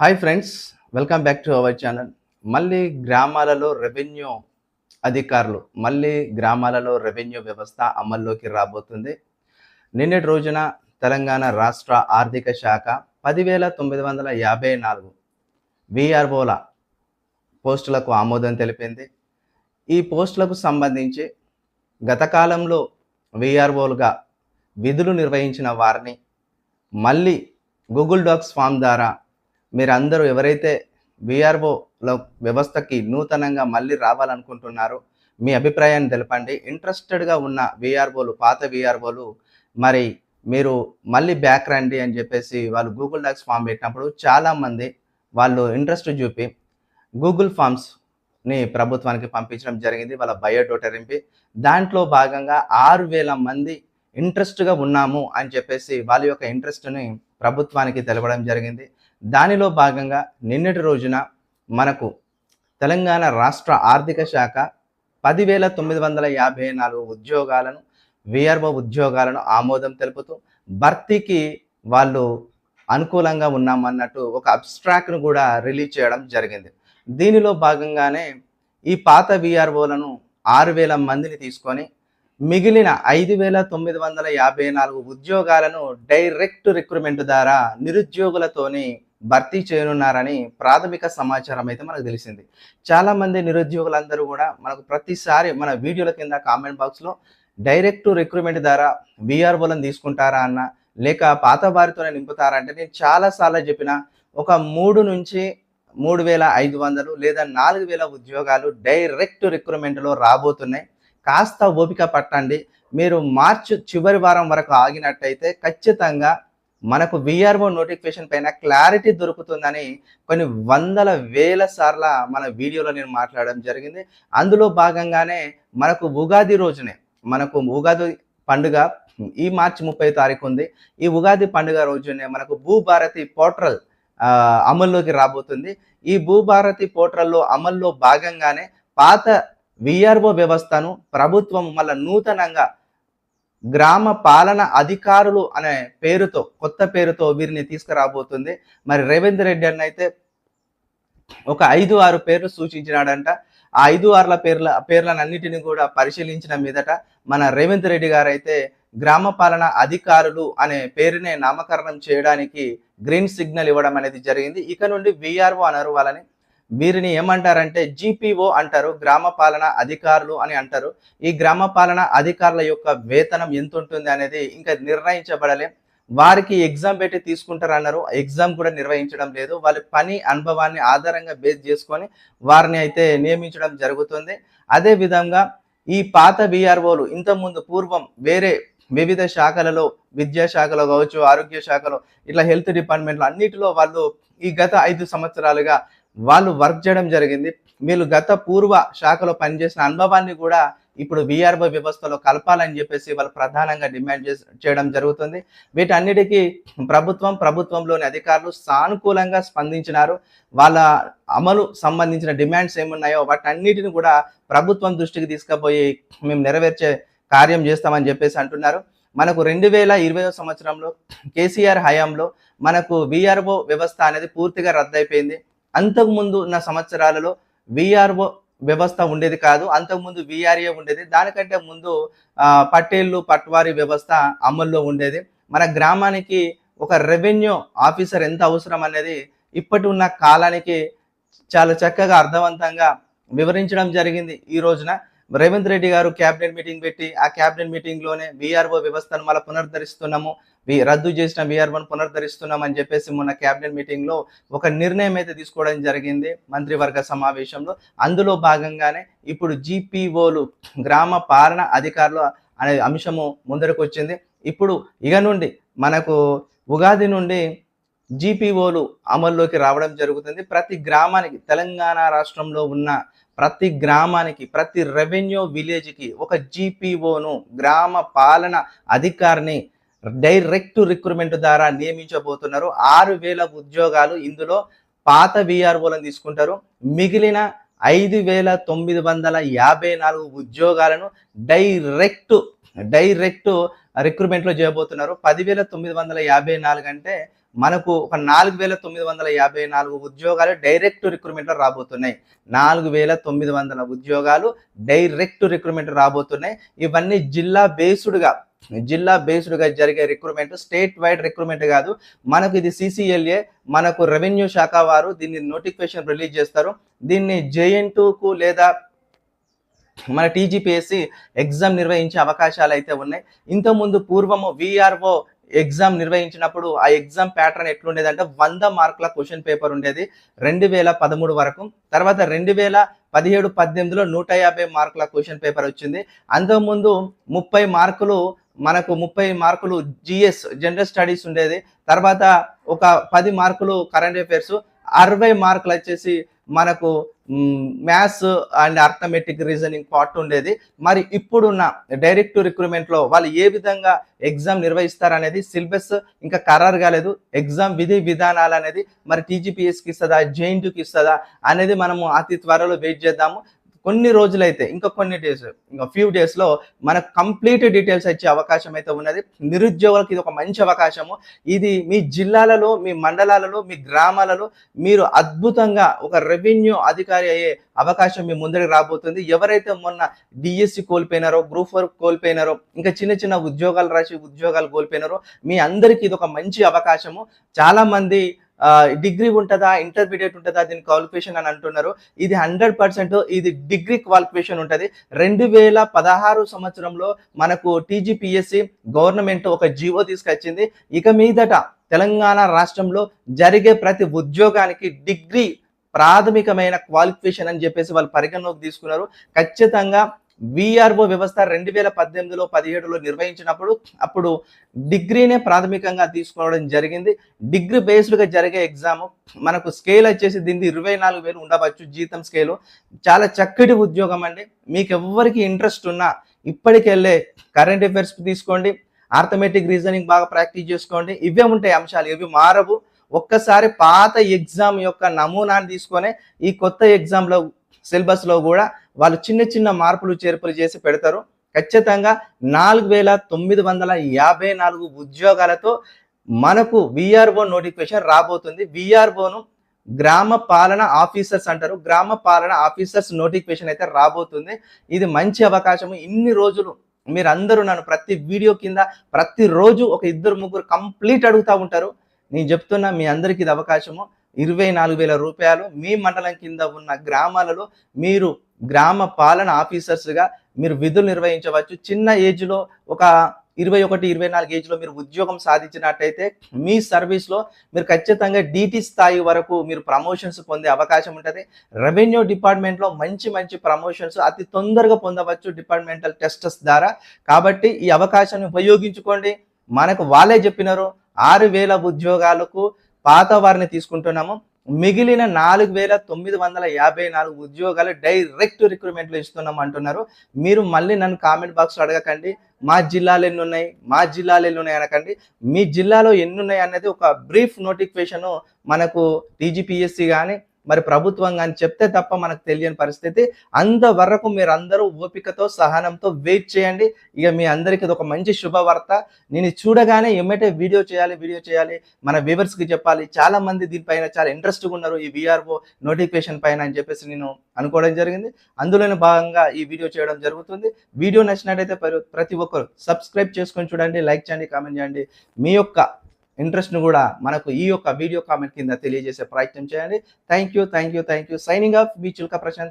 Hi friends, welcome back to our channel. మళ్ళీ గ్రామాలలో revenue అధికారులు గ్రామాలలో రెవెన్యూ వ్యవస్థ అమల్లోకి రాబోతుంది. నిన్నటి రోజున తెలంగాణ రాష్ట్ర ఆర్థిక శాఖ 10,954 వీఆర్ఓల పోస్టులకు ఆమోదం తెలిపింది. ఈ పోస్టులకు సంబంధించి గత కాలంలో వీఆర్ఓలుగా విధులు నిర్వహించిన వారిని మళ్ళీ గూగుల్ డాక్స్ ఫామ్ ద్వారా మీరందరూ ఎవరైతే వీఆర్ఓల వ్యవస్థకి నూతనంగా మళ్ళీ రావాలనుకుంటున్నారో మీ అభిప్రాయాన్ని తెలపండి. ఇంట్రెస్టెడ్గా ఉన్న వీఆర్ఓలు, పాత వీఆర్ఓలు మరి మీరు మళ్ళీ బ్యాక్ రండి అని చెప్పేసి వాళ్ళు గూగుల్ డాక్స్ ఫామ్ పెట్టినప్పుడు చాలామంది వాళ్ళు ఇంట్రెస్ట్ చూపి గూగుల్ ఫామ్స్ని ప్రభుత్వానికి పంపించడం జరిగింది. వాళ్ళ బయోడేటా నింపి దాంట్లో భాగంగా 6,000 మంది ఇంట్రెస్ట్గా ఉన్నాము అని చెప్పేసి వాళ్ళ యొక్క ఇంట్రెస్ట్ని ప్రభుత్వానికి తెలపడం జరిగింది. దానిలో భాగంగా నిన్నటి రోజున మనకు తెలంగాణ రాష్ట్ర ఆర్థిక శాఖ 10,954 ఉద్యోగాలను, వీఆర్ఓ ఉద్యోగాలను ఆమోదం తెలుపుతూ భర్తీకి వాళ్ళు అనుకూలంగా ఉన్నామన్నట్టు ఒక అబ్స్ట్రాక్ట్ను కూడా రిలీజ్ చేయడం జరిగింది. దీనిలో భాగంగానే ఈ పాత వీఆర్ఓలను 6,000 మందిని తీసుకొని మిగిలిన 5,954 ఉద్యోగాలను డైరెక్ట్ రిక్రూట్మెంట్ ద్వారా నిరుద్యోగులతోని భర్తీ చేయనున్నారని ప్రాథమిక సమాచారం అయితే మనకు తెలిసింది. చాలామంది నిరుద్యోగులందరూ కూడా మనకు ప్రతిసారి మన వీడియోల కింద కామెంట్ బాక్స్లో డైరెక్ట్ రిక్రూట్మెంట్ ద్వారా వీఆర్ఓలను తీసుకుంటారా అన్న, లేక పాత వారితోనే నింపుతారా అంటే నేను చాలాసార్లు చెప్పిన ఒక 3 నుంచి 3,500 లేదా 4,000 ఉద్యోగాలు డైరెక్ట్ రిక్రూట్మెంట్లో రాబోతున్నాయి. కాస్త ఓపిక పట్టండి. మీరు మార్చి చివరి వారం వరకు ఆగినట్టయితే ఖచ్చితంగా మనకు వీఆర్ఓ నోటిఫికేషన్ పైన క్లారిటీ దొరుకుతుందని కొన్ని వందల వేల సార్ల మన వీడియోలో నేను మాట్లాడడం జరిగింది. అందులో భాగంగానే మనకు ఉగాది రోజునే ఉగాది పండుగ ఈ మార్చి 30 తారీఖు ఉంది. ఈ ఉగాది పండుగ రోజునే మనకు భూభారతి పోర్టల్ అమల్లోకి రాబోతుంది. ఈ భూభారతి పోర్టల్లో అమల్లో భాగంగానే పాత వీఆర్ఓ వ్యవస్థను ప్రభుత్వం మళ్ళీ నూతనంగా గ్రామ పాలన అధికారులు అనే పేరుతో, కొత్త పేరుతో వీరిని తీసుకురాబోతుంది. మరి రేవంత్ రెడ్డి అన్న అయితే ఒక 5-6 పేర్లు సూచించినాడంట. ఆ 5-6 పేర్లన్నిటిని కూడా పరిశీలించిన మీదట మన రేవంత్ రెడ్డి గారు అయితే గ్రామ పాలన అధికారులు అనే పేరునే నామకరణం చేయడానికి గ్రీన్ సిగ్నల్ ఇవ్వడం అనేది జరిగింది. ఇక నుండి వీఆర్ఓ అనరు, వాళ్ళని వీరిని ఏమంటారంటే జీపీఓ అంటారు, గ్రామ పాలన అధికారులు అని అంటారు. ఈ గ్రామ పాలన అధికారుల యొక్క వేతనం ఎంత ఉంటుంది అనేది ఇంకా నిర్ణయించబడలే. వారికి ఎగ్జామ్ పెట్టి తీసుకుంటారు అన్నారు. ఎగ్జామ్ కూడా నిర్వహించడం లేదు. వాళ్ళ పని అనుభవాన్ని ఆధారంగా బేస్ చేసుకొని వారిని అయితే నియమించడం జరుగుతుంది. అదే విధంగా ఈ పాత వీఆర్ఓలు ఇంతకుముందు పూర్వం వేరే వివిధ శాఖలలో, విద్యాశాఖలో కావచ్చు, ఆరోగ్య శాఖలో, ఇట్లా హెల్త్ డిపార్ట్మెంట్లో అన్నిటిలో వాళ్ళు ఈ గత 5 సంవత్సరాలుగా వాళ్ళు వర్క్ చేయడం జరిగింది. వీళ్ళు గత పూర్వ శాఖలో పనిచేసిన అనుభవాన్ని కూడా ఇప్పుడు వీఆర్ఓ వ్యవస్థలో కలపాలని చెప్పేసి వాళ్ళు ప్రధానంగా డిమాండ్ చేయడం జరుగుతుంది. వీటన్నిటికీ ప్రభుత్వంలోని అధికారులు సానుకూలంగా స్పందించినారు. వాళ్ళ అమలు సంబంధించిన డిమాండ్స్ ఏమున్నాయో వాటన్నిటిని కూడా ప్రభుత్వం దృష్టికి తీసుకుపోయి మేము నెరవేర్చే కార్యం చేస్తామని చెప్పేసి అంటున్నారు. మనకు 2020 సంవత్సరంలో కేసీఆర్ హయాంలో మనకు వీఆర్ఓ వ్యవస్థ అనేది పూర్తిగా రద్దయిపోయింది. అంతకుముందు ఉన్న సంవత్సరాలలో వీఆర్ఓ వ్యవస్థ ఉండేది కాదు, అంతకుముందు వీఆర్ఏ ఉండేది. దానికంటే ముందు పట్టేళ్ళు, పట్వారీ వ్యవస్థ అమల్లో ఉండేది. మన గ్రామానికి ఒక రెవెన్యూ ఆఫీసర్ ఎంత అవసరం అనేది ఇప్పటి ఉన్న కాలానికి చాలా చక్కగా అర్థవంతంగా వివరించడం జరిగింది. ఈ రోజున రేవంత్ రెడ్డి గారు క్యాబినెట్ మీటింగ్ పెట్టి ఆ క్యాబినెట్ మీటింగ్లోనే వీఆర్ఓ వ్యవస్థను మళ్ళీ పునరుద్ధరిస్తున్నాము, రద్దు చేసిన వీఆర్ఓను పునరుద్ధరిస్తున్నాం అని చెప్పేసి మొన్న క్యాబినెట్ మీటింగ్లో ఒక నిర్ణయం అయితే తీసుకోవడం జరిగింది మంత్రివర్గ సమావేశంలో. అందులో భాగంగానే ఇప్పుడు జీపీఓలు, గ్రామ పాలన అధికారులు అనే అంశము ముందరకు వచ్చింది. ఇప్పుడు ఇక నుండి మనకు ఉగాది నుండి జీపీఓలు అమల్లోకి రావడం జరుగుతుంది. ప్రతి గ్రామానికి, తెలంగాణ రాష్ట్రంలో ఉన్న ప్రతి గ్రామానికి, ప్రతి రెవెన్యూ విలేజ్కి ఒక జీపీఓను, గ్రామ పాలన అధికారిని డైరెక్ట్ రిక్రూట్మెంట్ ద్వారా నియమించబోతున్నారు. 6,000 ఉద్యోగాలు ఇందులో పాత వీఆర్ఓలను తీసుకుంటారు. మిగిలిన 5,954 ఉద్యోగాలను డైరెక్ట్ రిక్రూట్మెంట్లో చేయబోతున్నారు. 10,954 అంటే మనకు ఒక 4,954 ఉద్యోగాలు డైరెక్ట్ రిక్రూట్మెంట్లో రాబోతున్నాయి. 4,900 ఉద్యోగాలు డైరెక్ట్ రిక్రూట్మెంట్ రాబోతున్నాయి. ఇవన్నీ జిల్లా బేస్డ్‌గా జరిగే రిక్రూట్మెంట్, స్టేట్ వైడ్ రిక్రూట్మెంట్ కాదు. మనకు ఇది సీసీఎల్ఏ, మనకు రెవెన్యూ శాఖ వారు దీన్ని నోటిఫికేషన్ రిలీజ్ చేస్తారు. దీన్ని జేఎన్2కు లేదా మన టీజీపీఎస్సీ ఎగ్జామ్ నిర్వహించే అవకాశాలు అయితే ఉన్నాయి. ఇంతకుముందు పూర్వము విఆర్ఓ ఎగ్జామ్ నిర్వహించినప్పుడు ఆ ఎగ్జామ్ ప్యాటర్న్ ఎట్లుండేదంటే 100 మార్కుల క్వశ్చన్ పేపర్ ఉండేది 2013 వరకు. తర్వాత 2017-18లో 150 మార్కుల క్వశ్చన్ పేపర్ వచ్చింది. అంతకుముందు 30 మార్కులు జిఎస్ జనరల్ స్టడీస్ ఉండేది. తర్వాత ఒక 10 మార్కులు కరెంట్ అఫైర్స్, 60 మార్కులు వచ్చేసి మనకు maths and arithmetic reasoning part ఉండేది. మరి ఇప్పుడున్న డైరెక్ట్ రిక్రూట్మెంట్లో వాళ్ళు ఏ విధంగా ఎగ్జామ్ నిర్వహిస్తారనేది సిలబస్ ఇంకా ఖరారు కాలేదు. ఎగ్జామ్ విధి విధానాలు అనేది మరి టీజీపీఎస్కి ఇస్తుందా, జేఎన్2కి ఇస్తుందా అనేది మనము అతి త్వరలో వెయిట్ చేద్దాము. కొన్ని రోజులైతే ఇంకా ఫ్యూ డేస్లో మనకు కంప్లీట్ డీటెయిల్స్ వచ్చే అవకాశం అయితే ఉన్నది. నిరుద్యోగులకు ఇది ఒక మంచి అవకాశము. ఇది మీ జిల్లాలలో, మీ మండలాలలో, మీ గ్రామాలలో మీరు అద్భుతంగా ఒక రెవెన్యూ అధికారి అయ్యే అవకాశం మీ ముందరికి రాబోతుంది. ఎవరైతే మొన్న డిఎస్సి కోల్పోయినారో, గ్రూప్ 4 కోల్పోయినారో, ఇంకా చిన్న ఉద్యోగాలు రాసి ఉద్యోగాలు కోల్పోయినారో మీ అందరికీ ఇది ఒక మంచి అవకాశము. చాలా మంది డిగ్రీ ఉంటుందా, ఇంటర్మీడియట్ ఉంటుందా దీని క్వాలిఫికేషన్ అని అంటున్నారు. ఇది 100% ఇది డిగ్రీ క్వాలిఫికేషన్ ఉంటుంది. 2016 సంవత్సరంలో మనకు టీజీపీఎస్సీ గవర్నమెంట్ ఒక జీవో తీసుకొచ్చింది. ఇక మీదట తెలంగాణ రాష్ట్రంలో జరిగే ప్రతి ఉద్యోగానికి డిగ్రీ ప్రాథమికమైన క్వాలిఫికేషన్ అని చెప్పేసి వాళ్ళు పరిగణలోకి తీసుకున్నారు. ఖచ్చితంగా విఆర్ఓ వ్యవస్థ 2018-17లో నిర్వహించినప్పుడు అప్పుడు డిగ్రీనే ప్రాథమికంగా తీసుకోవడం జరిగింది. డిగ్రీ బేస్డ్గా జరిగే ఎగ్జామ్ మనకు స్కేల్ వచ్చేసి దీన్ని 24,000 ఉండవచ్చు జీతం స్కేలు. చాలా చక్కటి ఉద్యోగం అండి. మీకు ఎవరికి ఇంట్రెస్ట్ ఉన్నా ఇప్పటికెళ్ళే కరెంట్ అఫైర్స్ తీసుకోండి, ఆర్థమెటిక్ రీజనింగ్ బాగా ప్రాక్టీస్ చేసుకోండి. ఇవే ఉంటాయి అంశాలు, ఇవి మారవు. ఒక్కసారి పాత ఎగ్జామ్ యొక్క నమూనాన్ని తీసుకొని ఈ కొత్త ఎగ్జామ్లో సిలబస్లో కూడా వాళ్ళు చిన్న మార్పులు చేర్పులు చేసి పెడతారు. ఖచ్చితంగా 4,954 ఉద్యోగాలతో మనకు విఆర్ఓ నోటిఫికేషన్ రాబోతుంది. విఆర్ఓను గ్రామ పాలన ఆఫీసర్స్ అంటారు. గ్రామ పాలన ఆఫీసర్స్ నోటిఫికేషన్ అయితే రాబోతుంది. ఇది మంచి అవకాశము. ఇన్ని రోజులు మీరందరూ నన్ను ప్రతి వీడియో కింద ప్రతిరోజు ఒక 2-3 కంప్లీట్ అడుగుతూ ఉంటారు. నేను చెప్తున్నా మీ అందరికీ ఇది అవకాశము. 24,000 రూపాయలు మీ మండలం కింద ఉన్న గ్రామాలలో మీరు గ్రామ పాలన ఆఫీసర్స్గా మీరు విధులు నిర్వహించవచ్చు. చిన్న ఏజ్లో ఒక 21-24 ఏజ్లో మీరు ఉద్యోగం సాధించినట్టయితే మీ సర్వీస్లో మీరు ఖచ్చితంగా డీటీ స్థాయి వరకు మీరు ప్రమోషన్స్ పొందే అవకాశం ఉంటుంది. రెవెన్యూ డిపార్ట్మెంట్లో మంచి ప్రమోషన్స్ అతి తొందరగా పొందవచ్చు డిపార్ట్మెంటల్ టెస్టస్ ద్వారా. కాబట్టి ఈ అవకాశాన్ని ఉపయోగించుకోండి. మనకు వాళ్ళే చెప్పినారు 6,000 ఉద్యోగాలకు పాత వారిని తీసుకుంటున్నాము. మిగిలిన 4,954 ఉద్యోగాలు డైరెక్ట్ రిక్రూట్మెంట్లో ఇస్తున్నాం అంటున్నారు. మీరు మళ్ళీ నన్ను కామెంట్ బాక్స్లో అడగకండి మా జిల్లాలో ఎన్ని ఉన్నాయి అనకండి. మీ జిల్లాలో ఎన్ని ఉన్నాయి అనేది ఒక బ్రీఫ్ నోటిఫికేషన్ మనకు టీజీపీఎస్సీ కానీ మరి ప్రభుత్వం కానీ చెప్తే తప్ప మనకు తెలియని పరిస్థితి. అంతవరకు మీరు అందరూ ఓపికతో సహనంతో వెయిట్ చేయండి. ఇక మీ అందరికీ ఇది ఒక మంచి శుభవార్త. నేను చూడగానే ఎమ్మటే వీడియో చేయాలి మన వ్యూవర్స్కి చెప్పాలి. చాలా మంది దీనిపైన చాలా ఇంట్రెస్ట్గా ఉన్నారు ఈ విఆర్ఓ నోటిఫికేషన్ పైన అని చెప్పేసి నేను అనుకోవడం జరిగింది. అందులోనే భాగంగా ఈ వీడియో చేయడం జరుగుతుంది. వీడియో నచ్చినట్టయితే ప్రతి ఒక్కరు సబ్స్క్రైబ్ చేసుకొని చూడండి, లైక్ చేయండి, కామెంట్ చేయండి. మీ యొక్క ఇంట్రెస్ట్ను కూడా మనకు ఈ యొక్క వీడియో కామెంట్ కింద తెలియజేసే ప్రయత్నం చేయండి. Thank you. సైనింగ్ ఆఫ్ మీ చిల్కా ప్రశాంత్.